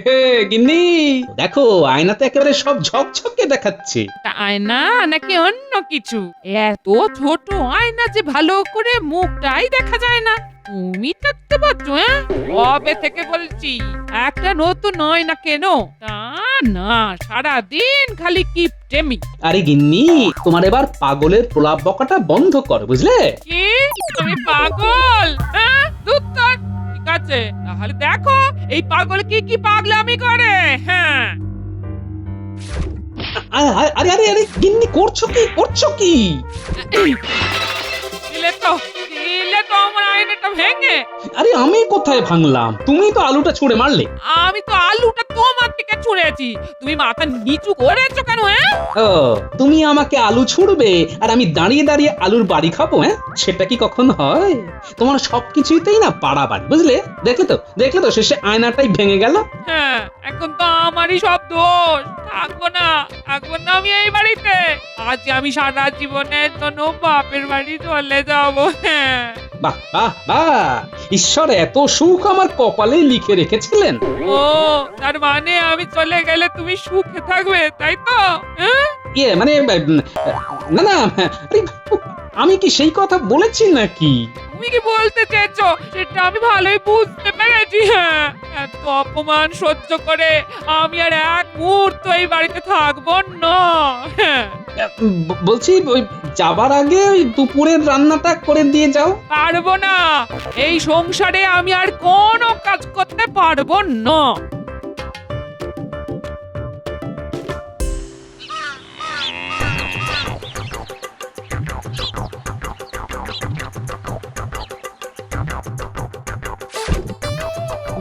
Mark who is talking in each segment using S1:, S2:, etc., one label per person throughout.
S1: হে, গিন্নি দেখো আয়নাতে একেবারে সব ঝকঝকে দেখাচ্ছে।
S2: তা আয়না নাকি অন্য কিছু? এত ছোট আয়না যে ভালো করে মুখটাই দেখা যায় না। তুমি থাকতে পারছো? কবে থেকে বলছি একটা নতুন আয়না কেন? তা না, সারাদিন খালি কিপটেমি।
S1: আরে গিন্নি তোমার এবার পাগলের প্রলাপ বকাটা বন্ধ কর বুঝলে।
S2: কি তুমি পাগল? ধুৎ ধর। ঠিক আছে, তাহলে দেখো এই পাগল কি কি পাগলামি করে। হ্যাঁ,
S1: আরে আরে আরে গিন্নি করছো কি?
S2: দিলে তো আমার আয়নাটা ভেঙে।
S1: আরে আমি কোথায় ভাঙলাম, তুমি তো আলুটা ছুঁড়ে মারলে।
S2: আমি তো আলুটা তোমার দিকে ছুঁড়েছি, তুমি মাথা নিচু করেছো কেন?
S1: ও তুমি আমাকে আলু ছুঁড়বে আর আমি দাঁড়িয়ে দাঁড়িয়ে আলুর বাড়ি খাবো? সেটা কি কখন হয়? তোমার সবকিছুতেই না পাড়াবাড়ি বুঝলে। দেখলে তো শেষে আয়নাটাই ভেঙে গেল।
S2: হ্যাঁ, এখন তো আমারই সব দোষ। থাকবো না আমি এই বাড়িতে। আজ আমি সারা জীবনের জন্য বাপের বাড়ি চলে যাবো। হ্যাঁ,
S1: বাহ বাহ বাহ, ঈশ্বর এত সুখ আমার কপালে লিখে রেখেছিলেন।
S2: ও তার মানে আমি চলে গেলে তুমি সুখে থাকবে, তাই তো?
S1: মানে না না, আরে, আমি কি সেই কথা বলেছি নাকি?
S2: তুমি কি বলতে চেয়েছো সেটা আমি ভালোই বুঝতে পেরেছি। হ্যাঁ, এত অপমান সহ্য করে আমি আর এক মুহূর্ত এই বাড়িতে থাকবো না। হ্যাঁ,
S1: বলছি ওই যাবার আগে ওই দুপুরের রান্নাটা করে দিয়ে যাও।
S2: পারবো না, এই সংসারে আমি আর কোনো কাজ করতে পারবো না।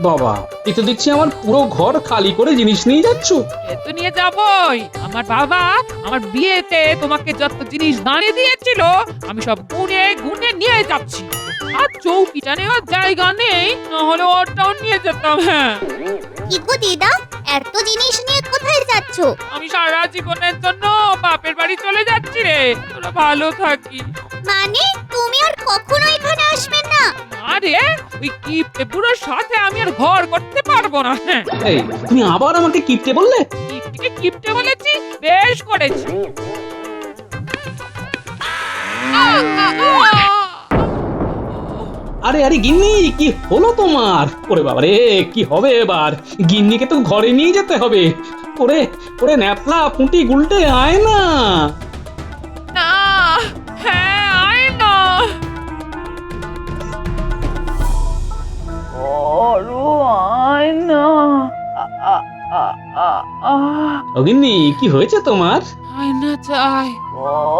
S1: বাবা এই তো দেখছি আমার পুরো ঘর খালি করে জিনিস নিয়ে যাচ্ছ।
S2: এ তো নিয়ে যাবই। আমার বাবা আমার বিয়েতে তোমাকে যত জিনিস দাঁড়িয়ে দিয়েছিল আমি সব গুনে গুনে নিয়ে যাচ্ছি। আর চৌকিটা নেওয়ার জায়গা নেই, নাহলে ওটাও নিয়ে যেতাম। হ্যাঁ,
S3: কি গো দিদা, এত জিনিস নিয়ে কোথায় যাচ্ছ?
S2: আমি সারা জীবনের জন্য বাপের বাড়ি চলে যাচ্ছি রে, তোরা ভালো থাকি।
S3: মানে তুমি আর কখনো এখানে আসবে না?
S2: আরে ওই কিপটে বুড়োর সাথে আমি আর ঘর করতে পারবো না। হ্যাঁ,
S1: এই তুমি আবার আমাকে কিপটে বললে?
S2: কিপটে কিপটে বলেছি, বেশ করেছি।
S1: আরে আরে গিন্নি কি হলো তোমার? ওরে বাবা রে, কি হবে এবার? গিন্নিকে তো ঘরে নিয়ে যেতে হবে। ওরে ওরে ন্যাপলা পুঁটি গুলটে আয় না।
S2: না, হ্যাঁ আয় না। আরো আয় না।
S1: ও গিন্নি কি হয়েছে তোমার?
S2: আয়না চাই।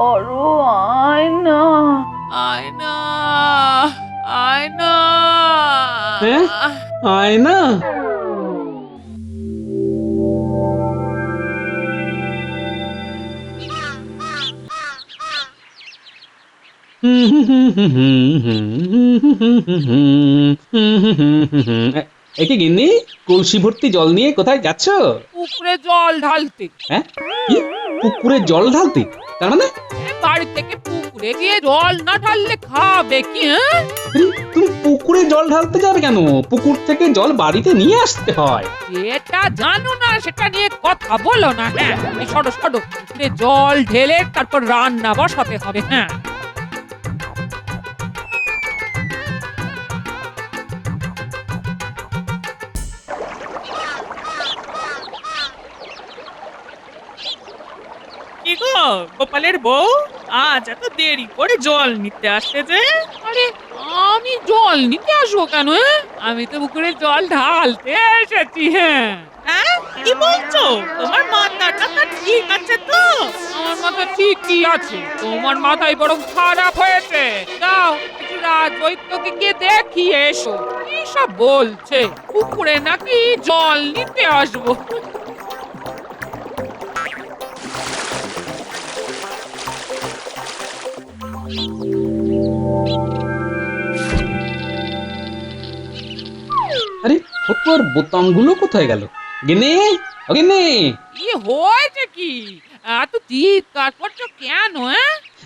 S2: আরো আয়না। আয়না, আয়না।
S1: হ্যাঁ? আয় না। একে গিন্নি কলসি ভর্তি জল নিয়ে কোথায় যাচ্ছ?
S2: পুকুরে জল ঢালতে।
S1: হ্যাঁ কি পুকুরে জল ঢালতে? তার মানে
S2: বাড়ি থেকে পুকুরে গিয়ে জল না ঢাললে খাবে কি? হ্যাঁ,
S1: তুমি পুকুরে জল ঢালতে যাবে কেন? পুকুর থেকে জল বাড়িতে নিয়ে আসতে হয়।
S2: যেটা জানো না সেটা নিয়ে কথা বলো না। হ্যাঁ, এই সরো সরো, পুকুরে জল ঢেলে তারপর রান্না বসাতে হবে। হ্যাঁ,
S4: কি গো গোপালের বউ, আজ এত দেরি করে জল নিতে আসতে যে?
S2: আরে আমি জল নিতে আসবো কেন? আমি তো পুকুরে জল ঢালতে এসেছি। হ্যাঁ,
S4: হ্যাঁ কি বলছো? তোমার মাথাটা তো ঠিক আছে তো?
S2: আমার মাথা ঠিকই আছে, তোমার মাথায় বরং খারাপ হয়েছে। যাও একটু রাজবৈদ্যকে গিয়ে দেখিয়ে এসো কি সব বলছে। পুকুরে নাকি জল নিতে আসবো।
S1: আরে ফতুয়ার বোতামগুলো কোথায় গেল? গিন্নি ও গিন্নি,
S2: কি হয়েছে কি? এত চিৎকার করছো কেন?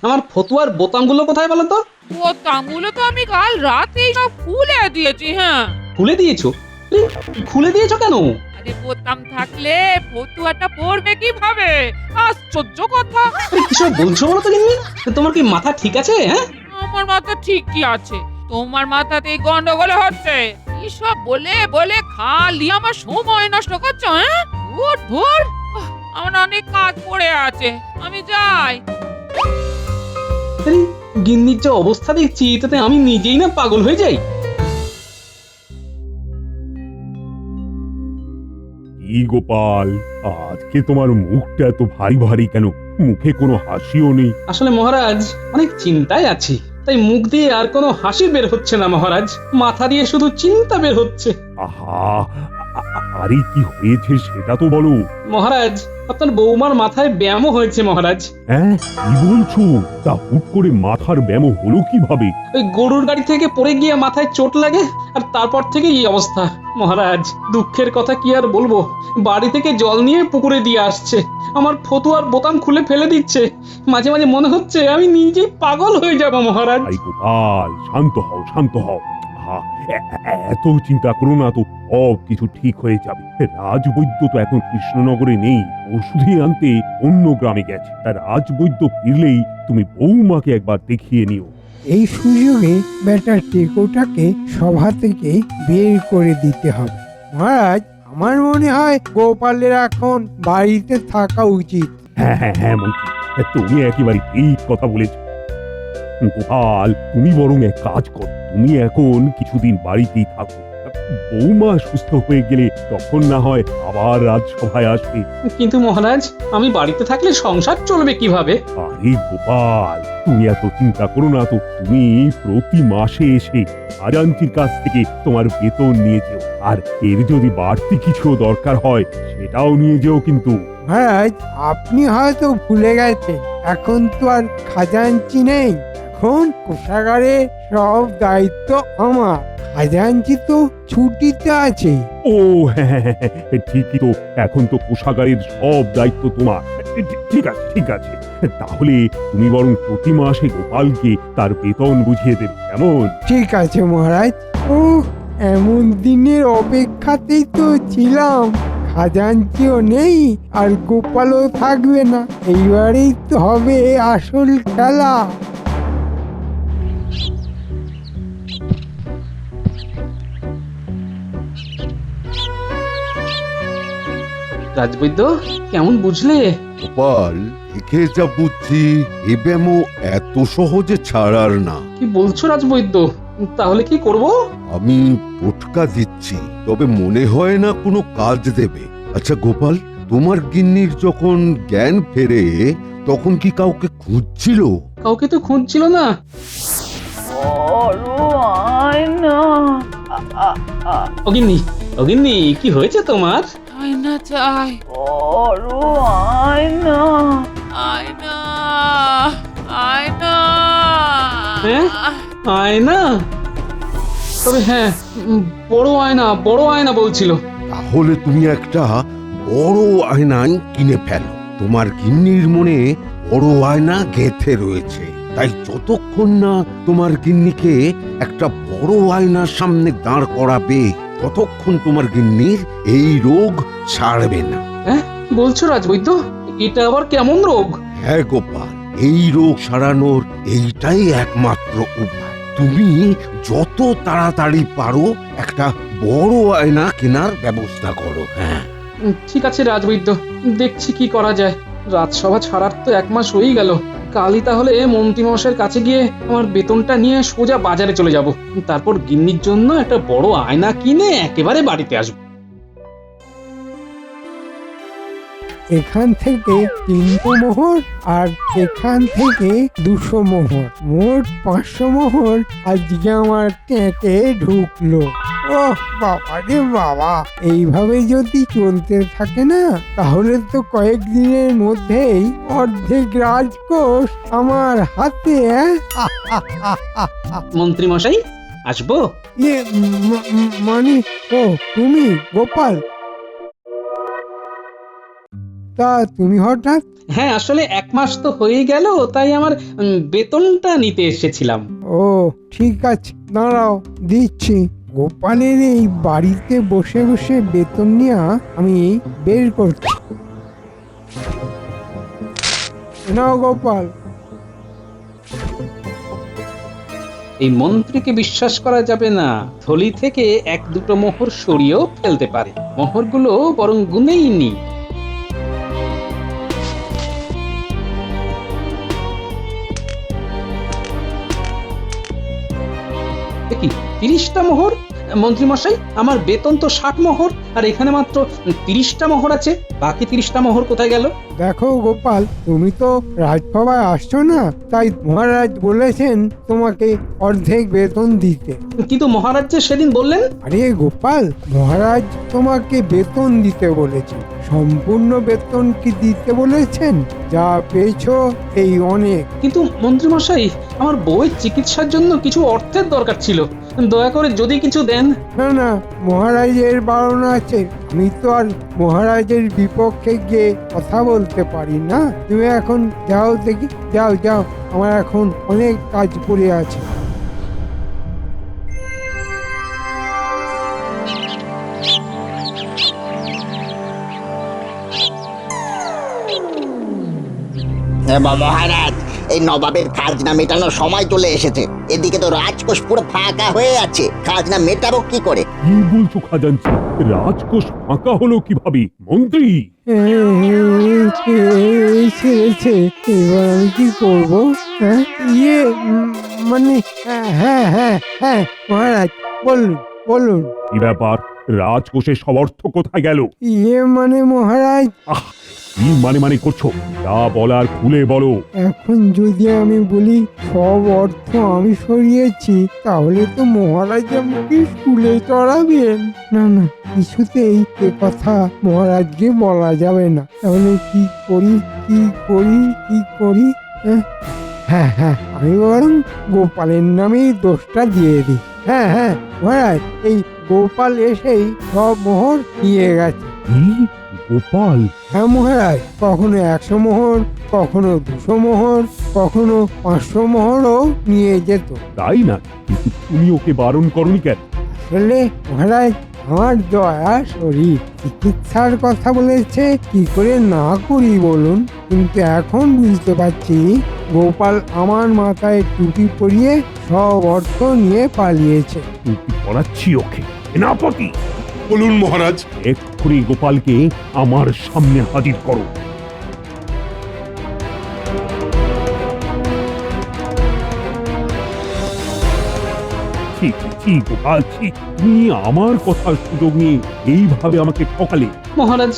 S1: আমার ফতুয়ার বোতামগুলো কোথায় বলো তো?
S2: বোতামগুলো তো আমি কাল রাতেই সব খুলে দিয়েছি। হ্যাঁ,
S1: খুলে দিয়েছো? খুলে দিয়েছো কেন?
S2: আরে বোতাম থাকলে ফতুয়াটা পড়বে কিভাবে? আশ্চর্য কথা।
S1: আরে কিসব বলছো বলো তো গিন্নি? তোমার কি মাথা ঠিক আছে? হ্যাঁ,
S2: আমার মাথা ঠিকই আছে, তোমার মাথাতেই গন্ডগোল হচ্ছে। এসব বলে বলে খালি আমার সময় নষ্ট করছো। হ্যাঁ, ধুর ধুর, আমার অনেক কাজ পড়ে আছে, আমি যাই।
S1: আরে গিন্নির যে অবস্থা দেখছি তাতে আমি নিজেই না পাগল হয়ে যাই।
S5: কি গোপাল, আজকে তোমার মুখটা এত ভারী ভারী কেন? মুখে কোনো হাসিও নেই।
S1: আসলে মহারাজ অনেক চিন্তায় আছি, তাই মুখ দিয়ে আর কোনো হাসি বের হচ্ছে না মহারাজ, মাথা দিয়ে শুধু চিন্তা বের হচ্ছে।
S5: আহা, আরে কি হয়েছে সেটা তো বলো।
S1: মহারাজ আপনার বৌমার মাথায় ব্যায়ামও হয়েছে মহারাজ।
S5: হ্যাঁ, কি বলছো? তা হুট করে মাথার ব্যায়াম হলো কিভাবে?
S1: ওই গরুর গাড়ি থেকে পড়ে গিয়ে মাথায় চোট লাগে আর তারপর থেকে এই অবস্থা। মহারাজ দুঃখের কথা কি আর বলবো, বাড়ি থেকে জল নিয়ে পুকুরে দিয়ে আসছে, আমার ফতুয়ার বোতাম খুলে ফেলে দিচ্ছে। মাঝে মাঝে মনে হচ্ছে আমি নিজেই পাগল হয়ে যাব মহারাজ।
S5: আরে গোপাল, শান্ত হও শান্ত হও। আহা, এত চিন্তা করো না তো, সব কিছু ঠিক হয়ে যাবে। রাজবৈদ্য তো এখন কৃষ্ণনগরে নেই, ওষুধই আনতে অন্য গ্রামে গেছে। তা রাজবৈদ্য ফিরলেই তুমি বৌমাকে একবার দেখিয়ে নিও।
S6: এই সুযোগে বেটার টেকোটাকে সভা থেকে বের করে দিতে হবে। মহারাজ, আমার মনে হয় গোপালের এখন বাড়িতে থাকা উচিত।
S5: হ্যাঁ হ্যাঁ হ্যাঁ মন্ত্রী, তুমি একেবারে ঠিক কথা বলেছ। গোপাল, তুমি বরং এক কাজ করো, তুমি এখন কিছুদিন বাড়িতেই থাকো। বৌমা সুস্থ হয়ে গেলে তখন না হয় আবার রাজসভায় আসবে।
S1: কিন্তু মহারাজ আমি বাড়িতে থাকলে সংসার চলবে কিভাবে?
S5: আরে গোপাল, তুমি এত চিন্তা করো না তো। তুমি প্রতি মাসে এসে খাজাঞ্চির কাছ থেকে তোমার বেতন নিয়ে যেও, আর এর যদি বাড়তি কিছু দরকার হয় সেটাও নিয়ে যেও কিন্তু।
S6: মহারাজ, আপনি হয়তো ভুলে গেছেন, এখন তো আর খাজাঞ্চি নেই, এখন কোষাগারে সব দায়িত্ব আমার। খাজাঞ্চি তো ছুটিতে আছে।
S5: ও হ্যাঁ হ্যাঁ হ্যাঁ, ঠিকই তো, এখন তো কোষাগারের সব দায়িত্ব তোমার। ঠিক আছে ঠিক আছে, তাহলে তুমি বরং প্রতি মাসে গোপালকে তার বেতন বুঝিয়ে দেবে, কেমন?
S6: ঠিক আছে মহারাজ। ও, এমন দিনের অপেক্ষাতেই তো ছিলাম। খাজাঞ্চিও নেই আর গোপালও থাকবে না, এইবারেই তো হবে আসল খেলা।
S1: রাজবৈদ্য কেমন বুঝলে?
S7: গোপাল, দেখে যা বুঝছি এ ব্যামো এত সহজে ছাড়ার না।
S1: কি বলছো রাজবৈদ্য? তাহলে কি করব?
S7: আমি টোটকা দিচ্ছি, তবে মনে হয় না কোনো কাজ দেবে। আচ্ছা গোপাল, তোমার গিন্নির যখন জ্ঞান ফেরে তখন কি কাউকে খুঁজছিল?
S1: কাউকে তো খুঁজছিল না। অগিন্নি অগিন্নি, কি হয়েছে তোমার?
S2: আয়না চাই, আয়না আয়না আয়না।
S1: হ্যাঁ, আয়না? তবে হ্যাঁ, বড় আয়না, বড় আয়না বলছিল।
S7: তাহলে তুমি একটা বড় আয়নাই কিনে ফেলো। তোমার গিন্নির মনে বড় আয়না গেঁথে রয়েছে, তাই যতক্ষণ না তোমার গিন্নিকে একটা বড় আয়নার সামনে দাঁড় করাবে ততক্ষণ তোমার গিন্নির এই রোগ ছাড়বে না।
S1: হ্যাঁ, কি বলছো রাজবৈদ্য? এটা আবার কেমন রোগ?
S7: হ্যাঁ গোপাল, এই রোগ সারানোর এইটাই একমাত্র উপায়। তুমি যত তাড়াতাড়ি পারো একটা বড় আয়না কেনার ব্যবস্থা করো। হ্যাঁ,
S1: ঠিক আছে রাজবৈদ্য, দেখছি কি করা যায়। রাজসভা ছাড়ার তো 1 মাস হয়েই গেল। কালই তাহলে মন্ত্রীমশাইয়ের কাছে গিয়ে আমার বেতনটা নিয়ে সোজা বাজারে চলে যাব, তারপর গিন্নির জন্য একটা বড় আয়না কিনে একেবারে বাড়িতে আসবো।
S6: এখান থেকে 300 মোহর আর এখান থেকে 200 মোহর, মোট 500 মোহর আজকে আমার ট্যাঁকে ঢুকলো। ও বাবা রে বাবা, এইভাবে যদি চলতে থাকে না তাহলে তো কয়েকদিনের মধ্যেই অর্ধেক রাজকোষ আমার হাতে।
S1: মন্ত্রীমশাই আসবো?
S6: মানে, ও তুমি গোপাল? তা তুমি হঠাৎ?
S1: হ্যাঁ, আসলে 1 মাস তো হয়েই গেল, তাই আমার বেতনটা নিতে এসেছিলাম।
S6: ও ঠিক আছে, দাঁড়াও দিচ্ছি। গোপালের এই বাড়িতে বসে বসে বেতন নেওয়া আমি বের করছি। নাও গোপাল।
S1: এই মন্ত্রীকে বিশ্বাস করা যাবে না। থলি থেকে এক দুটো মোহর সরিয়েও ফেলতে পারে। মোহরগুলো বরং গুনেই নি। কি 30টা মোহর? মন্ত্রী মশাই, আমার বেতন তো 60 মোহর, আর এখানে মাত্র 30টা মোহর আছে। বাকি 30টা মোহর কোথায় গেল?
S6: দেখো গোপাল, তুমি তো রাজসভায় আসছো না, তাই মহারাজ বলেছেন তোমাকে অর্ধেক বেতন দিতে।
S1: কিন্তু মহারাজ যে সেদিন বললেন।
S6: আরে গোপাল, মহারাজ তোমাকে বেতন দিতে বলেছেন, সম্পূর্ণ বেতন কি দিতে বলেছেন? যা পেয়েছো এই অনেক।
S1: কিন্তু মন্ত্রী মশাই, আমার বউয়ের চিকিৎসার জন্য কিছু অর্থের দরকার ছিল। দয়া করে যদি কিছু দেন।
S6: না না, মহারাজের বারণ আছে। আমি তো আর মহারাজের বিপক্ষে গিয়ে কথা বলতে পারি না। তুমি এখন যাও দেখি, যাও যাও, আমার এখন অনেক কাজ পড়ে আছে।
S8: মহারাজ, এই নবাবের খাজনা মেটানোর সময় চলে এসেছে। এদিকে তো রাজকোষ পুরো ফাঁকা হয়ে আছে, খাজনা মেটাবো কি করে?
S5: কি বলছো খাজাঞ্চি? রাজকোষ ফাঁকা হলো কিভাবে? মন্ত্রী,
S6: ছেড়েছে, এবার আমি কি করব? হ্যাঁ মানে হ্যাঁ হ্যাঁ হ্যাঁ মহারাজ, বলুন বলুন।
S5: কি ব্যাপার? রাজকোষের সব অর্থ কোথায় গেল?
S6: মানে মহারাজ,
S5: কি মানে করছো? যা বলার খুলে বলো।
S6: এখন যদি আমি বলি সব অর্থ আমি সরিয়েছি, তাহলে তো মহারাজ আমাকে স্কুলে চড়াবেন। না না, কিছুতেই এ কথা মহারাজকে বলা যাবে না। তাহলে কি করি কি করি কি করি? হ্যাঁ হ্যাঁ, আমি বরং গোপালের নামেই দোষটা দিয়ে দিই। হ্যাঁ হ্যাঁ মহারাজ, এই গোপাল এসেই সব মোহর নিয়ে গেছে।
S5: কি? গোপাল?
S6: হ্যাঁ মহারাজ, কখনো 100 মোহর, কখনো 200 মোহর, কখনো 500 মোহরও নিয়ে যেত।
S5: তাই না? কিন্তু তুমি ওকে বারণ করনি কেন?
S6: আসলে মহারাজ, আমার দয়া শরীর, চিকিৎসার কথা বলেছে, কি করে না করি বলুন? কিন্তু এখন বুঝতে পারছি গোপাল আমার মাথায় টুপি পরিয়ে সব অর্থ নিয়ে পালিয়েছে।
S5: টুপি পরাচ্ছি ওকে। সেনাপতি,
S9: বলুন মহারাজ।
S5: এক্ষুনি গোপালকে আমার সামনে হাজির করো। গোপাল, তুমি আমার কথার সুযোগ নিয়ে এইভাবে আমাকে ঠকালে।
S1: মহারাজ,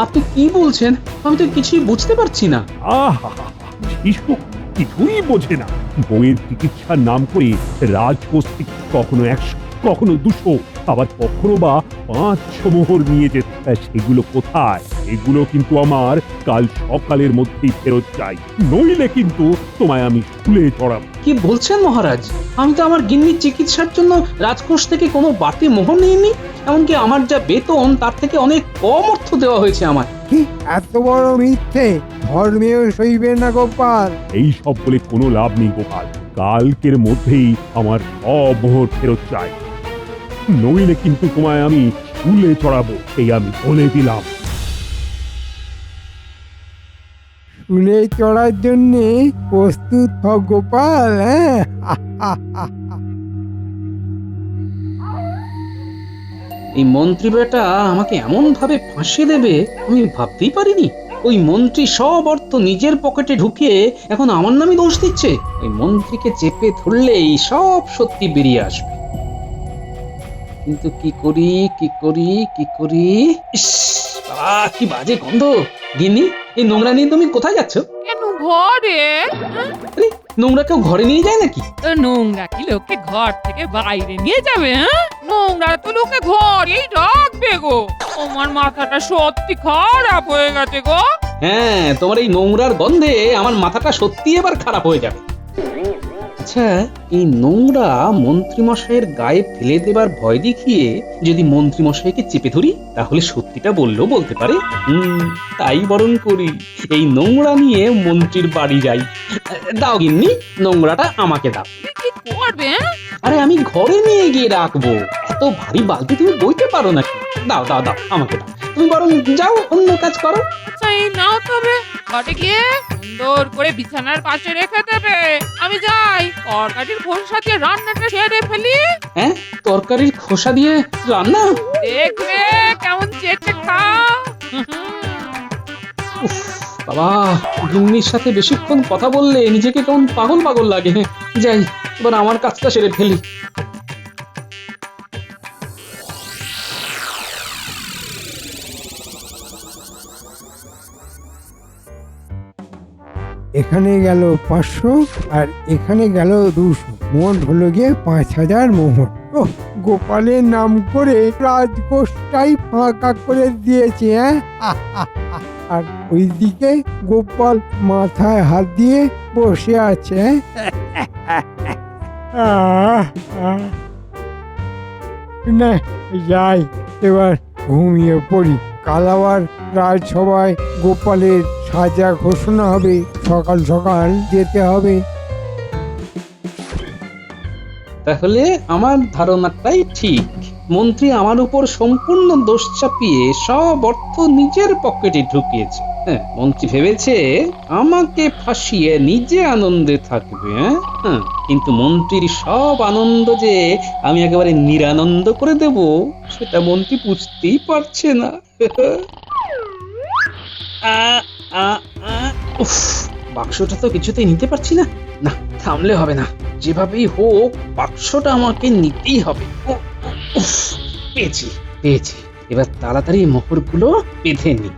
S1: আপনি কি বলছেন? আমি তো কিছুই বুঝতে পারছি না।
S5: আহা, শিশু কিছুই বোঝে না। বউয়ের চিকিৎসার নাম করে রাজকোষ থেকে কখনো 100, কখনো 200, আবার কখনো বা 500 মোহর নিয়ে যেত। সেগুলো কোথায়? এগুলো কিন্তু আমার কাল সকালের মধ্যেই ফেরত চাই, নইলে কিন্তু তোমায় আমি স্কুলে চড়াবো।
S1: কি বলছেন মহারাজ? আমি তো আমার গিন্নির চিকিৎসার জন্য রাজকোষ থেকে কোনো বাড়তি মোহর নিইনি। এমনকি আমার যা বেতন তার থেকে অনেক কম অর্থ দেওয়া হয়েছে আমার।
S6: কি এত বড় মিথ্যে? ধর্মেও সইবে না গোপাল।
S5: এই সব বলে কোনো লাভ নেই গোপাল। কালকের মধ্যেই আমার সব মোহর ফেরত চাই, নইলে কিন্তু তোমায় আমি স্কুলে চড়াবো, এই আমি বলে দিলাম।
S6: স্কুলে চড়ার জন্য প্রস্তুত হ গোপাল। হ্যাঁ
S1: এই মন্ত্রী বেটা আমাকে এমন ভাবে ফাঁসিয়ে দেবে আমি ভাবতেই পারিনি। ওই মন্ত্রী সব অর্থ নিজের পকেটে ঢুকিয়ে এখন আমার নামই দোষ দিচ্ছে। ওই মন্ত্রীকে চেপে ধরলেই সব সত্যি বেরিয়ে আসবে। কিন্তু কি করি কি করি কি করি? ইস বাবা, কি বাজে গন্ধ! গিন্নি, এই নোংরা নিয়ে তুমি কোথায় যাচ্ছ?
S2: কেন ঘরে?
S1: আরে, নোংরা কেউ ঘরে নিয়ে যায় নাকি?
S2: তো নোংরা কি লোকে ঘর থেকে বাইরে নিয়ে যাবে? হ্যাঁ, নোংরা তো লোকে ঘরেই রাখবে গো। আমার মাথাটা সত্যি খারাপ হয়ে গেছে গো।
S1: হ্যাঁ, তোমার এই নোংরার গন্ধে আমার মাথাটা সত্যি এবার খারাপ হয়ে যাবে। আচ্ছা, এই নোংরা মন্ত্রীমশাইয়ের গায়ে ফেলে দেবার ভয় দেখিয়ে যদি মন্ত্রীমশাইকে চেপে ধরি তাহলে সত্যিটা বললেও বলতে পারে। তাই বরং করি, এই নোংরা নিয়ে মন্ত্রীর বাড়ি যাই। দাও গিন্নি, নোংরাটা আমাকে দাও।
S2: কি করবে?
S1: আরে আমি ঘরে নিয়ে গিয়ে রাখবো, এত ভারী বালতি তুমি বইতে পারো নাকি? দাও দাও দাও, আমাকে দাও। তুমি বরং যাও, অন্য কাজ করো।
S2: আচ্ছা, এই নাও তবে, ঘরে গিয়ে সুন্দর করে বিছানার পাশে রেখে দেবে। আমি যাই, তরকারির খোসা দিয়ে রান্নাটা সেরে ফেলি।
S1: হ্যাঁ, তরকারির খোসা দিয়ে রান্না?
S2: দেখবে কেমন চেটে খাও।
S1: উফ, বাবা, গিন্নির সাথে বেশিক্ষণ কথা বললে নিজেকে কেমন পাগল পাগল লাগে। যাই, এবার আমার কাজটা সেরে ফেলি।
S6: এখানে গেল 500 আর এখানে গেল 200, মোট হলো গিয়ে 5000 মোহর। ওহ, গোপালের নাম করে রাজকোষটাই ফাঁকা করে দিয়েছে। হ্যাঁ, আর ওইদিকে গোপাল মাথায় হাত দিয়ে বসে আছে। না, যাই, এবার ঘুমিয়ে পড়ি। কাল আবার রাজসভায় গোপালের সাজা ঘোষণা হবে, সকাল সকাল যেতে হবে।
S1: তাহলে আমার ধারণাটাই ঠিক, মন্ত্রী আমার উপর সম্পূর্ণ দোষ চাপিয়ে সব অর্থ নিজের পকেটে ঢুকিয়েছে। হ্যাঁ, মন্ত্রী ভেবেছে আমাকে ফাঁসিয়ে নিজে আনন্দে থাকবে। হ্যাঁ, কিন্তু মন্ত্রীর সব আনন্দ যে আমি একেবারে নিরানন্দ করে দেব, সেটা মন্ত্রী বুঝতেই পারছে না। উফ, বাক্সটা তো কিছুতেই নিতে পারছি না। না, থামলে হবে না, যেভাবেই হোক বাক্সটা আমাকে নিতেই হবে। উফ, পেয়েছি পেয়েছি, এবার তাড়াতাড়ি মোহরগুলো বেঁধে নি।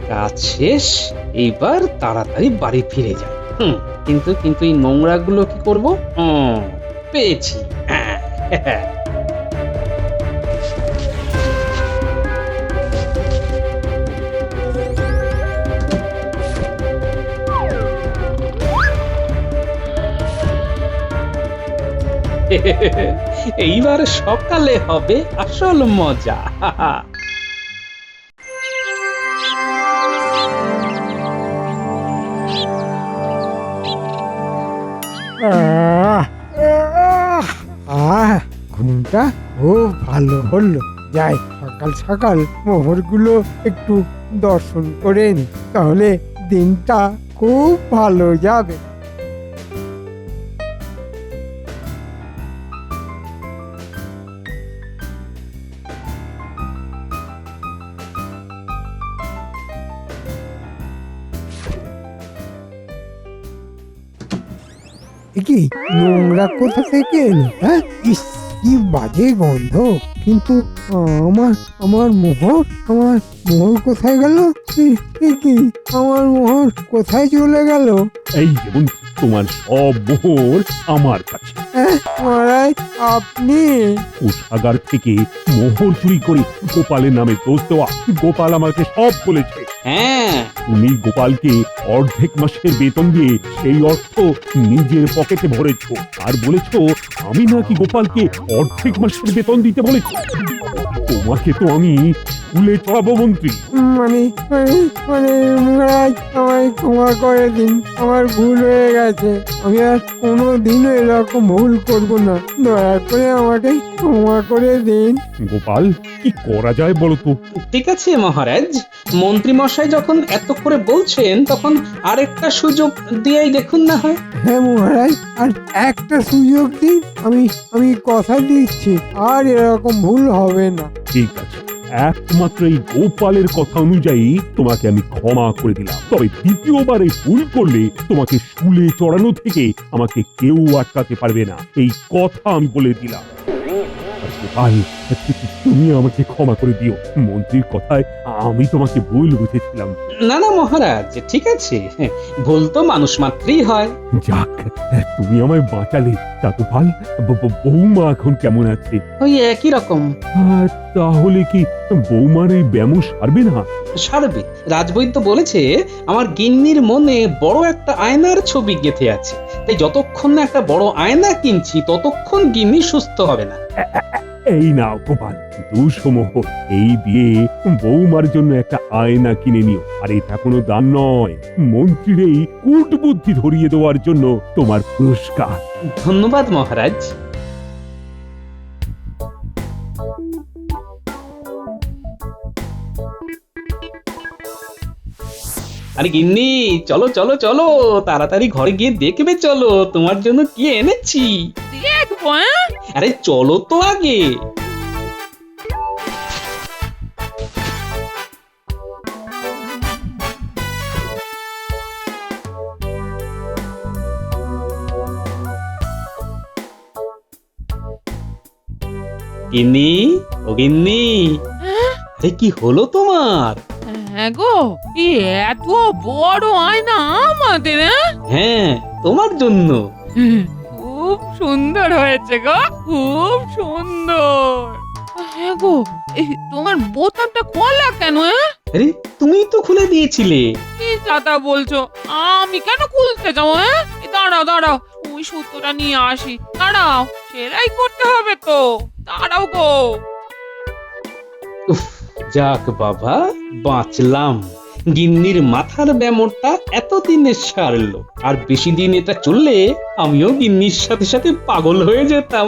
S1: কাজ শেষ, এইবার তাড়াতাড়ি বাড়ি ফিরে যাই। কিন্তু কিন্তু এই নোংরাগুলো কি করবো? পেয়েছি। এইবার সকালে হবে আসল মজা।
S6: ঘুমটা খুব ভালো হলো। যাই, সকাল সকাল মোহরগুলো একটু দর্শন করে নি, তাহলে দিনটা খুব ভালো যাবে। কি নোংরা কোথা থেকে এলো? হ্যাঁ, ইস, কি বাজে গন্ধ। কিন্তু আমার মোহর কোথায় গেল? কি আমার মোহর কোথায় চলে গেল?
S5: এই যেমন তোমার সব মোহর আমার কাছে।
S6: মহারাজ, আপনি?
S5: কোষাগার থেকে মোহর চুরি করে গোপালের নামে দোষ দেওয়া। গোপাল আমাকে সব বলেছে।
S1: হ্যাঁ,
S5: তুমি গোপালকে অর্ধেক মাসের বেতন দিয়ে সেই অর্থ নিজের পকেটে ভরেছ, আর বলেছ আমি নাকি গোপালকে অর্ধেক মাসের বেতন দিতে বলেছি। তোমাকে তো আমি স্কুলে চড়াবো মন্ত্রী।
S6: মানে মহারাজ, আমায় ক্ষমা করে দিন, আমার ভুল হয়ে গেছে। আমি আর কোনোদিনও এরকম ভুল করব না, দয়া করে আমাকে ক্ষমা করে দিন।
S5: গোপাল, কি করা যায় বলো তো?
S1: ঠিক আছে মহারাজ, মন্ত্রী মশাই যখন এত করে বলছেন তখন আরেকটা সুযোগ দিয়েই দেখুন না হয়।
S6: হ্যাঁ মহারাজ, আর একটা সুযোগ দিন, আমি কথা দিচ্ছি আর এরকম ভুল হবে না।
S5: ঠিক আছে, একমাত্র এই গোপালের কথা অনুযায়ী তোমাকে আমি ক্ষমা করে দিলাম। তবে দ্বিতীয়বারে ভুল করলে তোমাকে স্কুলে চড়ানো থেকে আমাকে কেউ আটকাতে পারবে না, এই কথা আমি বলে দিলাম। আর গোপাল, তুমি আমাকে ক্ষমা করে দিও। মন্ত্রীর কথায় আমি তোমাকে ভুল বুঝেছিলাম।
S1: না না মহারাজ, ঠিক আছে, ভুল তো মানুষ মাত্রই হয়।
S5: যাক, তুমি আমায় বাঁচালে। তা গোপাল, বৌমা এখন কেমন আছে?
S1: ওই একই রকম।
S5: তাহলে কি বৌমার এই ব্যামো সারবে না?
S1: সারবে। রাজবৈদ্য বলেছে আমার গিন্নির মনে বড় একটা আয়নার ছবি গেঁথে আছে, তাই যতক্ষণ না একটা বড় আয়না কিনছি ততক্ষণ গিন্নি সুস্থ হবে না।
S5: এই নাও গোপাল, 200 মোহর। এই দিয়ে বৌমার জন্য একটা আয়না কিনে নিও। আর এটা কোনো দান নয়, মন্ত্রীর এই কূট বুদ্ধি ধরিয়ে দেওয়ার জন্য তোমার পুরস্কার।
S1: ধন্যবাদ মহারাজ। আরে গিন্নি, চলো চলো চলো, তাড়াতাড়ি ঘরে গিয়ে দেখবে, চলো তোমার জন্য কি এনেছি।
S2: দেখবো
S1: আরে চলো তো আগে। গিন্নি, ও গিন্নি, আরে কি হলো তোমার?
S2: হ্যাঁ গো, এত বড় আয়না আমাদের?
S1: হ্যাঁ, তোমার জন্য।
S2: খুব সুন্দর হয়েছে গো, খুব সুন্দর। হ্যাঁ গো, এই তোমার বোতামটা খোলা কেন?
S1: আরে তুমি তো খুলে দিয়েছিলে।
S2: কি দাদা বলছো? আমি কেন খুলতে যাবো? দাঁড়াও দাঁড়াও, ওই সুতোটা নিয়ে আসি। দাঁড়াও, সেলাই করতে হবে তো। দাঁড়াও গো।
S1: উফ, যাক বাবা, বাঁচলাম। গিন্নির মাথার ব্যামোরটা এতদিনে সারলো। আর বেশি দিন এটা চললে আমিও গিন্নির সাথে সাথে পাগল হয়ে যেতাম।